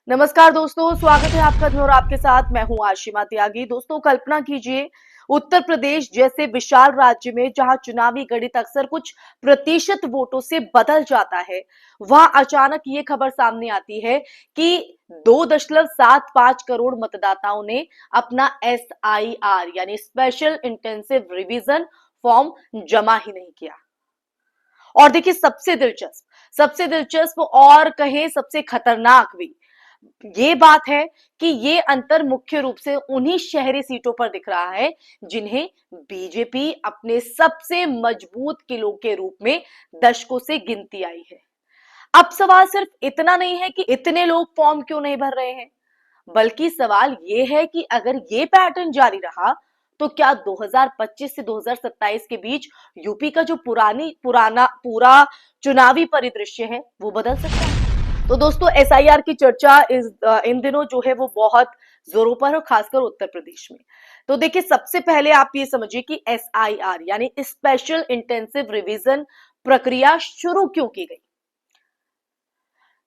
नमस्कार दोस्तों, स्वागत है आपका और आपके साथ मैं हूं आशिमा त्यागी। दोस्तों, कल्पना कीजिए उत्तर प्रदेश जैसे विशाल राज्य में जहां चुनावी गणित अक्सर कुछ प्रतिशत वोटों से बदल जाता है, वहां अचानक ये खबर सामने आती है कि 2.75 करोड़ मतदाताओं ने अपना SIR यानी स्पेशल इंटेंसिव रिवीजन फॉर्म जमा ही नहीं किया। और देखिए, सबसे दिलचस्प और कहें सबसे खतरनाक भी ये बात है कि ये अंतर मुख्य रूप से उन्हीं शहरी सीटों पर दिख रहा है जिन्हें बीजेपी अपने सबसे मजबूत किलों के रूप में दशकों से गिनती आई है। अब सवाल सिर्फ इतना नहीं है कि इतने लोग फॉर्म क्यों नहीं भर रहे हैं, बल्कि सवाल ये है कि अगर ये पैटर्न जारी रहा तो क्या 2025 से 2027 के बीच यूपी का जो पूरा चुनावी परिदृश्य है वो बदल सकता है। तो दोस्तों, SIR की चर्चा इन दिनों जो है वो बहुत जोरों पर है, खासकर उत्तर प्रदेश में। तो देखिए, सबसे पहले आप ये समझिए कि SIR यानी स्पेशल इंटेंसिव रिवीजन प्रक्रिया शुरू क्यों की गई।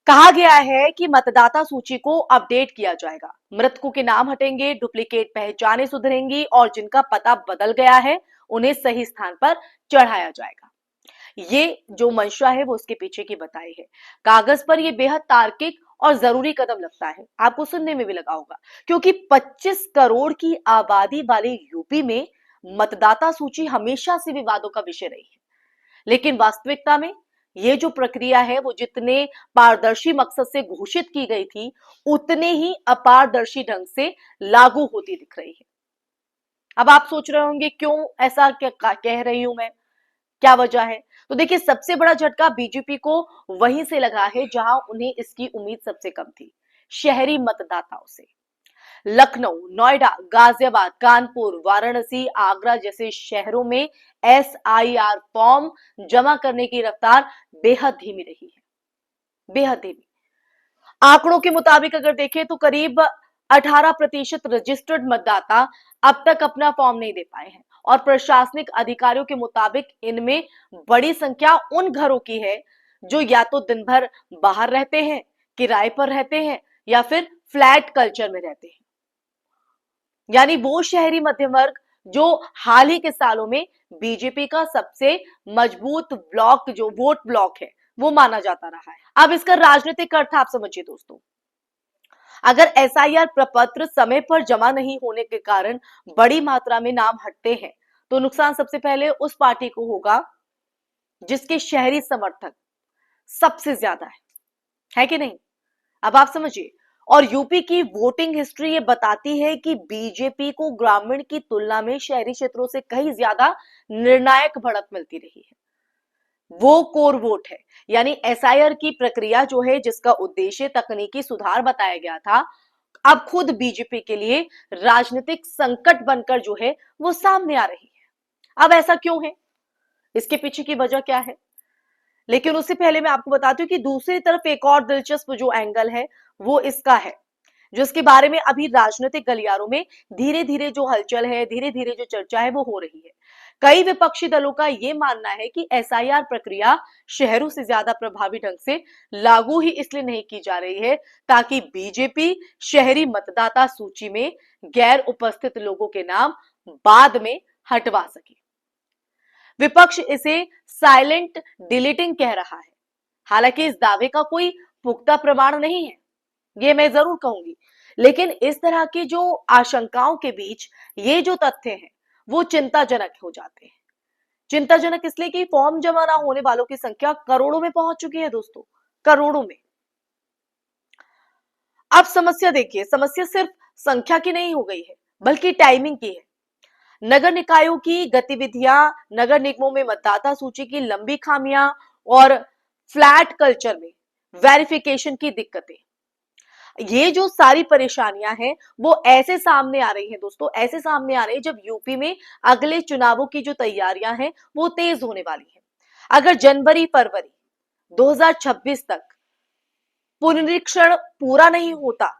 कहा गया है कि मतदाता सूची को अपडेट किया जाएगा, मृतकों के नाम हटेंगे, डुप्लीकेट पहचानें सुधरेंगी और जिनका पता बदल गया है उन्हें सही स्थान पर चढ़ाया जाएगा। ये जो मंशा है वो उसके पीछे की बताई है। कागज पर ये बेहद तार्किक और जरूरी कदम लगता है, आपको सुनने में भी लगा होगा, क्योंकि 25 करोड़ की आबादी वाले यूपी में मतदाता सूची हमेशा से विवादों का विषय रही है। लेकिन वास्तविकता में ये जो प्रक्रिया है वो जितने पारदर्शी मकसद से घोषित की गई थी, उतने ही अपारदर्शी ढंग से लागू होती दिख रही है। अब आप सोच रहे होंगे क्यों ऐसा क्या कह रही हूं मैं, क्या वजह है। तो देखिए, सबसे बड़ा झटका बीजेपी को वहीं से लगा है जहां उन्हें इसकी उम्मीद सबसे कम थी, शहरी मतदाताओं से। लखनऊ, नोएडा, गाजियाबाद, कानपुर, वाराणसी, आगरा जैसे शहरों में SIR फॉर्म जमा करने की रफ्तार बेहद धीमी रही है, बेहद धीमी। आंकड़ों के मुताबिक अगर देखें तो करीब 18% रजिस्टर्ड मतदाता अब तक अपना फॉर्म नहीं दे पाए हैं और प्रशासनिक अधिकारियों के मुताबिक इनमें बड़ी संख्या उन घरों की है जो या तो दिन भर बाहर रहते हैं, किराए पर रहते हैं या फिर फ्लैट कल्चर में रहते हैं। यानी वो शहरी मध्यम वर्ग जो हाल ही के सालों में बीजेपी का सबसे मजबूत ब्लॉक जो वोट ब्लॉक है वो माना जाता रहा है। अब इसका राजनीतिक अर्थ आप समझिए दोस्तों, अगर SIR प्रपत्र समय पर जमा नहीं होने के कारण बड़ी मात्रा में नाम हटते हैं तो नुकसान सबसे पहले उस पार्टी को होगा जिसके शहरी समर्थक सबसे ज्यादा है कि नहीं। अब आप समझिए, और यूपी की वोटिंग हिस्ट्री ये बताती है कि बीजेपी को ग्रामीण की तुलना में शहरी क्षेत्रों से कहीं ज्यादा निर्णायक बढ़त मिलती रही है। वो कोर वोट है, यानी SIR की प्रक्रिया जो है जिसका उद्देश्य तकनीकी सुधार बताया गया था, अब खुद बीजेपी के लिए राजनीतिक संकट बनकर जो है वो सामने आ रही है। अब ऐसा क्यों है, इसके पीछे की वजह क्या है। लेकिन उससे पहले मैं आपको बताती हूँ कि दूसरी तरफ एक और दिलचस्प जो एंगल है वो इसका है, जिसके बारे में अभी राजनीतिक गलियारों में धीरे धीरे जो हलचल है, धीरे धीरे जो चर्चा है वो हो रही है। कई विपक्षी दलों का यह मानना है कि SIR प्रक्रिया शहरों से ज्यादा प्रभावी ढंग से लागू ही इसलिए नहीं की जा रही है ताकि बीजेपी शहरी मतदाता सूची में गैर उपस्थित लोगों के नाम बाद में हटवा सके। विपक्ष इसे साइलेंट डिलीटिंग कह रहा है। हालांकि इस दावे का कोई पुख्ता प्रमाण नहीं है, ये मैं जरूर कहूंगी, लेकिन इस तरह की जो आशंकाओं के बीच ये जो तथ्य हैं वो चिंताजनक हो जाते हैं। चिंताजनक इसलिए कि फॉर्म जमा ना होने वालों की संख्या करोड़ों में पहुंच चुकी है दोस्तों, करोड़ों में। अब समस्या देखिए, समस्या सिर्फ संख्या की नहीं हो गई है बल्कि टाइमिंग की है। नगर निकायों की गतिविधियां, नगर निगमों में मतदाता सूची की लंबी खामियां और फ्लैट कल्चर में वेरिफिकेशन की दिक्कतें, ये जो सारी परेशानियां हैं वो ऐसे सामने आ रही हैं दोस्तों, ऐसे सामने आ रही है जब यूपी में अगले चुनावों की जो तैयारियां हैं वो तेज होने वाली हैं। अगर जनवरी फरवरी 2026 तक पुनरीक्षण पूरा नहीं होता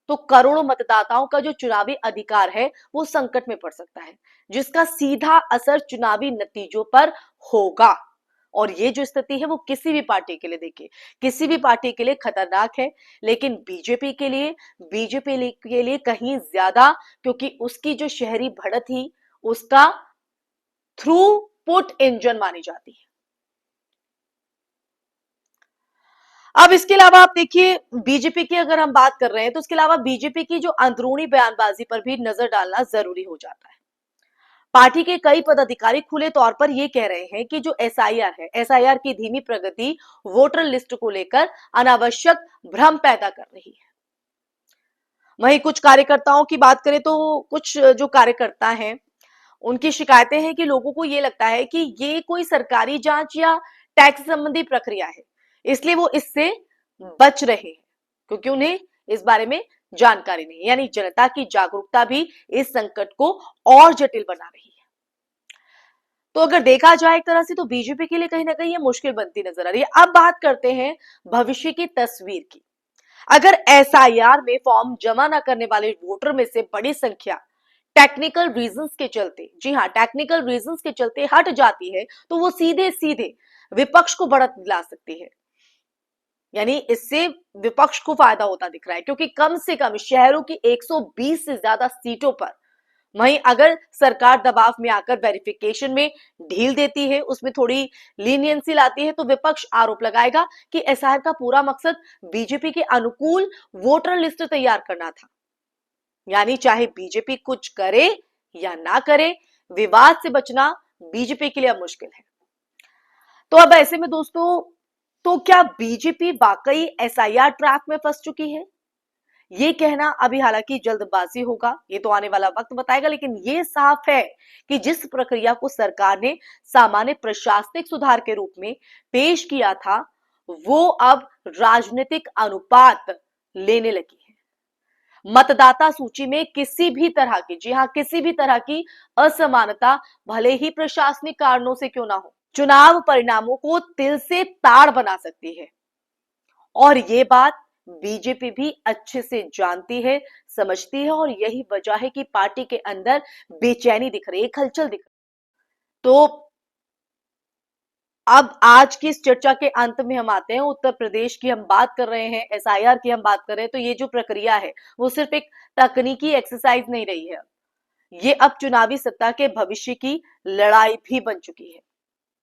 तो करोड़ों मतदाताओं का जो चुनावी अधिकार है वो संकट में पड़ सकता है, जिसका सीधा असर चुनावी नतीजों पर होगा। और ये जो स्थिति है वो किसी भी पार्टी के लिए, देखिए किसी भी पार्टी के लिए खतरनाक है, लेकिन बीजेपी के लिए कहीं ज्यादा, क्योंकि उसकी जो शहरी बढ़त थी उसका थ्रू पुट इंजन मानी जाती है। अब इसके अलावा आप देखिए बीजेपी की अगर हम बात कर रहे हैं तो इसके अलावा बीजेपी की जो अंदरूनी बयानबाजी पर भी नजर डालना जरूरी हो जाता है। पार्टी के कई पदाधिकारी खुले तौर पर यह कह रहे हैं कि जो एसआईआर है, एसआईआर की धीमी प्रगति वोटर लिस्ट को लेकर अनावश्यक भ्रम पैदा कर रही है। वहीं कुछ कार्यकर्ताओं की बात करें तो कुछ जो कार्यकर्ता हैं उनकी शिकायतें हैं कि लोगों को ये लगता है कि ये कोई सरकारी जांच या टैक्स संबंधी प्रक्रिया है, इसलिए वो इससे बच रहे हैं क्योंकि उन्हें इस बारे में जानकारी नहीं है। यानी जनता की जागरूकता भी इस संकट को और जटिल बना रही है। तो अगर देखा जाए एक तरह से तो बीजेपी के लिए कहीं ना कहीं ये मुश्किल बनती नजर आ रही है। अब बात करते हैं भविष्य की तस्वीर की। अगर एसआईआर में फॉर्म जमा न करने वाले वोटर में से बड़ी संख्या टेक्निकल रीजंस के चलते, जी हां, टेक्निकल रीजंस के चलते हट जाती है तो वो सीधे सीधे विपक्ष को बढ़त दिला सकती है। यानी इससे विपक्ष को फायदा होता दिख रहा है क्योंकि कम से कम शहरों की 120 से ज्यादा सीटों पर, वहीं अगर सरकार दबाव में आकर वेरिफिकेशन में ढील देती है, उसमें थोड़ी लीनियंसी लाती है, तो विपक्ष आरोप लगाएगा कि एसआईआर का पूरा मकसद बीजेपी के अनुकूल वोटर लिस्ट तैयार करना था। यानी चाहे बीजेपी कुछ करे या ना करे, विवाद से बचना बीजेपी के लिए अब मुश्किल है। तो अब ऐसे में दोस्तों, तो क्या बीजेपी वाकई एसआईआर ट्रैप में फंस चुकी है? ये कहना अभी हालांकि जल्दबाजी होगा, ये तो आने वाला वक्त बताएगा, लेकिन ये साफ है कि जिस प्रक्रिया को सरकार ने सामान्य प्रशासनिक सुधार के रूप में पेश किया था वो अब राजनीतिक अनुपात लेने लगी है। मतदाता सूची में किसी भी तरह की, जी हां, किसी भी तरह की असमानता भले ही प्रशासनिक कारणों से क्यों ना हो, चुनाव परिणामों को तिल से ताड़ बना सकती है। और ये बात बीजेपी भी अच्छे से जानती है, समझती है, और यही वजह है कि पार्टी के अंदर बेचैनी दिख रही है, हलचल दिख रही है। तो अब आज की इस चर्चा के अंत में हम आते हैं। उत्तर प्रदेश की हम बात कर रहे हैं, एसआईआर की हम बात कर रहे हैं, तो ये जो प्रक्रिया है वो सिर्फ एक तकनीकी एक्सरसाइज नहीं रही है, ये अब चुनावी सत्ता के भविष्य की लड़ाई भी बन चुकी है।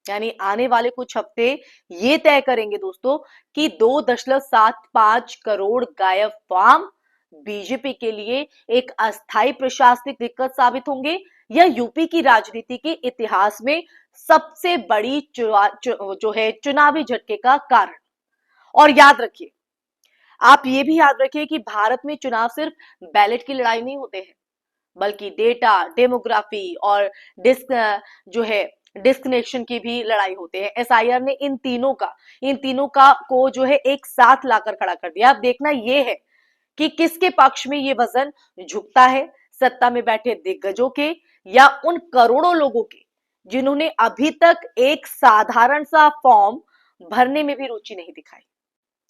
यानी आने वाले कुछ हफ्ते ये तय करेंगे दोस्तों कि 2.75 करोड़ गायब फार्म बीजेपी के लिए एक अस्थायी प्रशासनिक दिक्कत साबित होंगे या यूपी की राजनीति के इतिहास में सबसे बड़ी जो है चुनावी झटके का कारण। और याद रखिए, आप ये भी याद रखिए कि भारत में चुनाव सिर्फ बैलेट की लड़ाई नहीं होते हैं, बल्कि डेटा, डेमोग्राफी और जो है डिस्कनेक्शन की भी लड़ाई होते हैं। एसआईआर ने इन तीनों का को जो है एक साथ लाकर खड़ा कर दिया। अब देखना यह है कि किसके पक्ष में ये वजन झुकता है, सत्ता में बैठे दिग्गजों के या उन करोड़ों लोगों के जिन्होंने अभी तक एक साधारण सा फॉर्म भरने में भी रुचि नहीं दिखाई।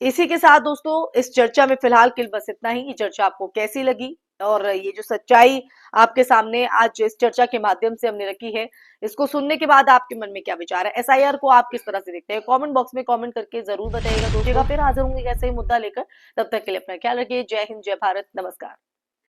इसी के साथ दोस्तों इस चर्चा में फिलहाल के लिए बस इतना ही। ये चर्चा आपको कैसी लगी और ये जो सच्चाई आपके सामने आज इस चर्चा के माध्यम से हमने रखी है, इसको सुनने के बाद आपके मन में क्या विचार है, एसआईआर को आप किस तरह से देखते हैं, कमेंट बॉक्स में कमेंट करके जरूर बताइएगा दोस्तों। फिर हाजिर होंगे ऐसे ही मुद्दा लेकर, तब तक के लिए अपना ख्याल रखिए। जय हिंद, जय भारत, नमस्कार।